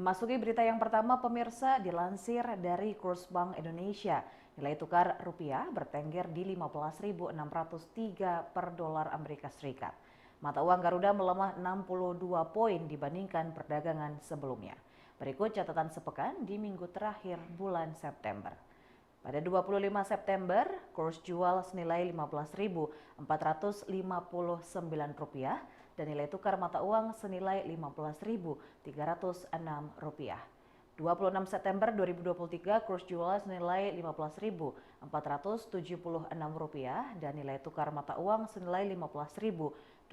Memasuki berita yang pertama, pemirsa, dilansir dari Kurs Bank Indonesia, nilai tukar rupiah bertengger di 15.603 per dolar Amerika Serikat. Mata uang Garuda melemah 62 poin dibandingkan perdagangan sebelumnya. Berikut catatan sepekan di minggu terakhir bulan September. Pada 25 September, kurs jual senilai Rp15.459 dan nilai tukar mata uang senilai Rp15.306. 26 September 2023, kurs jual senilai Rp15.476 dan nilai tukar mata uang senilai Rp15.296.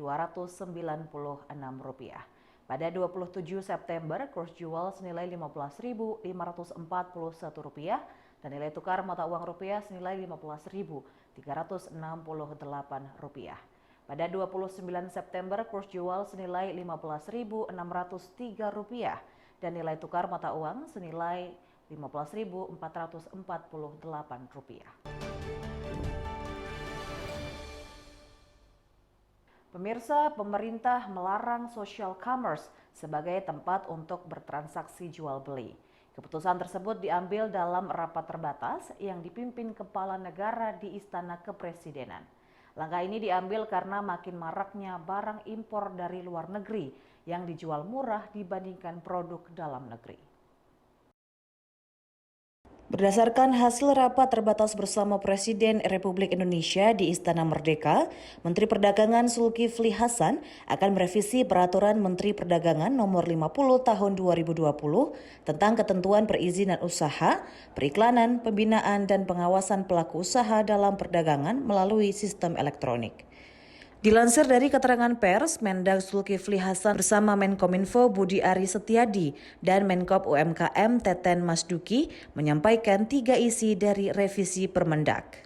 Pada 27 September, kurs jual senilai Rp15.541 dan nilai tukar mata uang rupiah senilai Rp15.368. Pada 29 September, kurs jual senilai Rp15.603 dan nilai tukar mata uang senilai Rp15.448. Pemirsa, pemerintah melarang social commerce sebagai tempat untuk bertransaksi jual beli. Keputusan tersebut diambil dalam rapat terbatas yang dipimpin Kepala Negara di Istana Kepresidenan. Langkah ini diambil karena makin maraknya barang impor dari luar negeri yang dijual murah dibandingkan produk dalam negeri. Berdasarkan hasil rapat terbatas bersama Presiden Republik Indonesia di Istana Merdeka, Menteri Perdagangan Zulkifli Hasan akan merevisi Peraturan Menteri Perdagangan Nomor 50 Tahun 2020 tentang ketentuan perizinan usaha, periklanan, pembinaan, dan pengawasan pelaku usaha dalam perdagangan melalui sistem elektronik. Dilansir dari keterangan pers, Mendag Zulkifli Hasan bersama Menkominfo Budi Ari Setiadi dan Menkop UMKM Teten Masduki menyampaikan 3 isi dari revisi Permendag.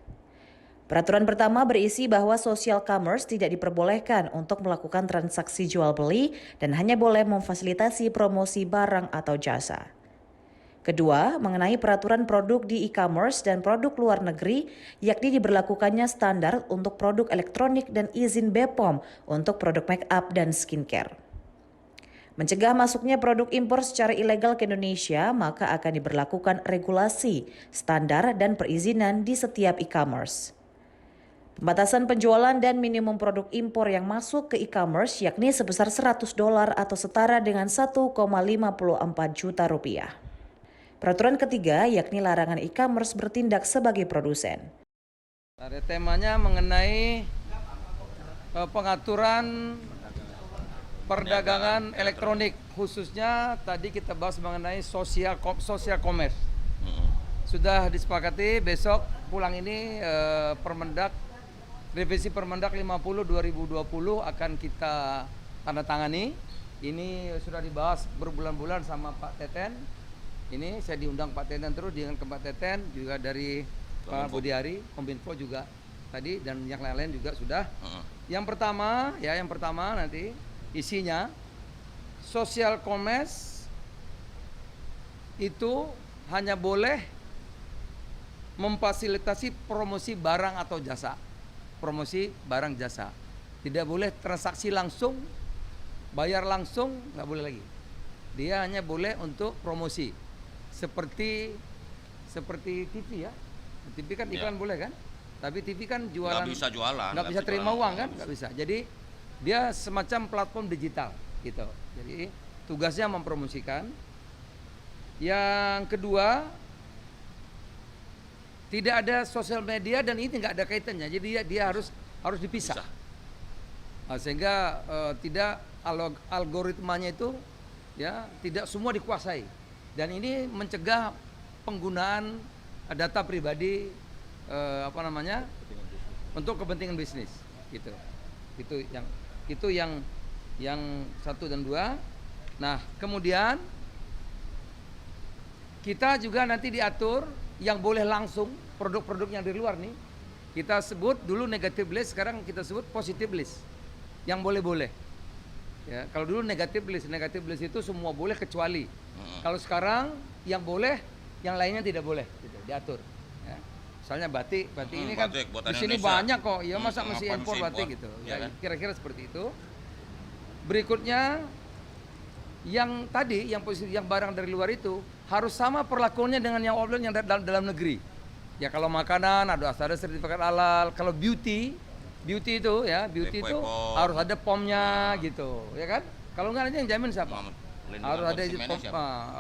Peraturan pertama berisi bahwa social commerce tidak diperbolehkan untuk melakukan transaksi jual beli dan hanya boleh memfasilitasi promosi barang atau jasa. Kedua, mengenai peraturan produk di e-commerce dan produk luar negeri, yakni diberlakukannya standar untuk produk elektronik dan izin BPOM untuk produk make up dan skincare. Mencegah masuknya produk impor secara ilegal ke Indonesia, maka akan diberlakukan regulasi, standar, dan perizinan di setiap e-commerce. Pembatasan penjualan dan minimum produk impor yang masuk ke e-commerce yakni sebesar $100 atau setara dengan 1,54 juta rupiah. Peraturan ketiga yakni larangan e-commerce bertindak sebagai produsen. Temanya mengenai pengaturan perdagangan elektronik, khususnya tadi kita bahas mengenai social commerce. Sudah disepakati besok pulang ini Permendag, revisi Permendag 50 2020 akan kita tanda tangani. Ini sudah dibahas berbulan-bulan sama Pak Teten. Ini saya diundang Pak Teten terus dengan ke Pak Teten juga dari Pak Budi Ari, Kominfo juga tadi dan yang lain-lain juga sudah. Yang pertama nanti isinya social commerce itu hanya boleh memfasilitasi promosi barang atau jasa. Promosi barang jasa. Tidak boleh transaksi langsung, bayar langsung, nggak boleh lagi. Dia hanya boleh untuk promosi. Seperti TV ya. TV kan iklan boleh kan? Tapi TV kan jualan. Nggak bisa jualan. Nggak bisa terima uang kan? Nggak bisa. Jadi dia semacam platform digital gitu. Jadi tugasnya mempromosikan. Yang kedua, tidak ada sosial media dan ini nggak ada kaitannya. Jadi dia harus dipisah. Nah, sehingga tidak algoritmanya itu ya tidak semua dikuasai. Dan ini mencegah penggunaan data pribadi untuk kepentingan bisnis gitu. Itu yang 1 dan 2. Nah, kemudian kita juga nanti diatur yang boleh langsung produk-produk yang dari luar nih. Kita sebut dulu negative list, sekarang kita sebut positive list. Yang boleh-boleh. Ya, kalau dulu negative list itu semua boleh kecuali. Kalau sekarang yang boleh, yang lainnya tidak boleh, gitu, diatur. Ya. Misalnya batik ini kan di sini banyak kok, ya masa masih impor batik gitu. Ya, kira-kira seperti itu. Berikutnya yang tadi yang barang dari luar itu harus sama perlakuannya dengan yang offline yang dalam negeri. Ya kalau makanan ada sertifikat halal, kalau beauty itu ya, beauty itu harus ada POM-nya gitu, ya kan? Kalau nggak yang jamin siapa? Harus ada izin POM,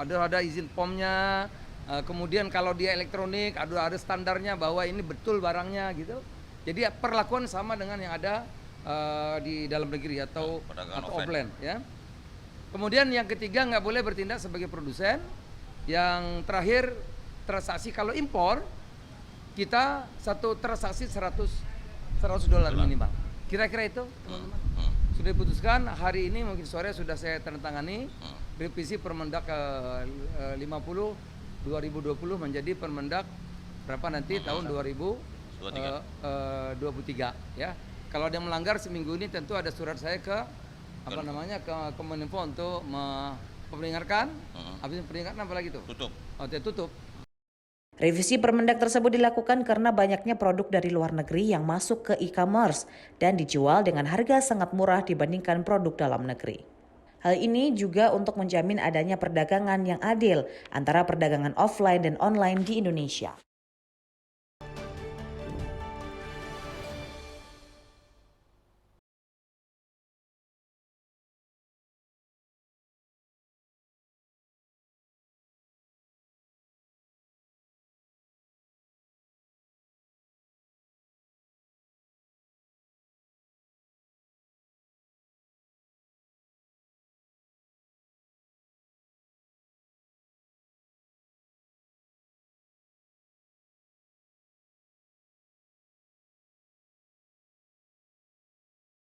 ada izin POM-nya. Kemudian kalau dia elektronik ada standarnya bahwa ini betul barangnya gitu. Jadi perlakuan sama dengan yang ada di dalam negeri atau offline ya. Kemudian yang ketiga nggak boleh bertindak sebagai produsen. Yang terakhir transaksi kalau impor kita satu transaksi $100 minimal. Kira-kira itu teman-teman. Sudah diputuskan hari ini mungkin sore sudah saya tandatangani revisi Permendak 50 2020 menjadi Permendak berapa nanti tahun 2023 ya. Kalau ada yang melanggar seminggu ini tentu ada surat saya ke ke Kominfo untuk memperingatkan. Habis peringatan apa lagi tuh? Tutup. Oh, tutup. Revisi Permendak tersebut dilakukan karena banyaknya produk dari luar negeri yang masuk ke e-commerce dan dijual dengan harga sangat murah dibandingkan produk dalam negeri. Hal ini juga untuk menjamin adanya perdagangan yang adil antara perdagangan offline dan online di Indonesia.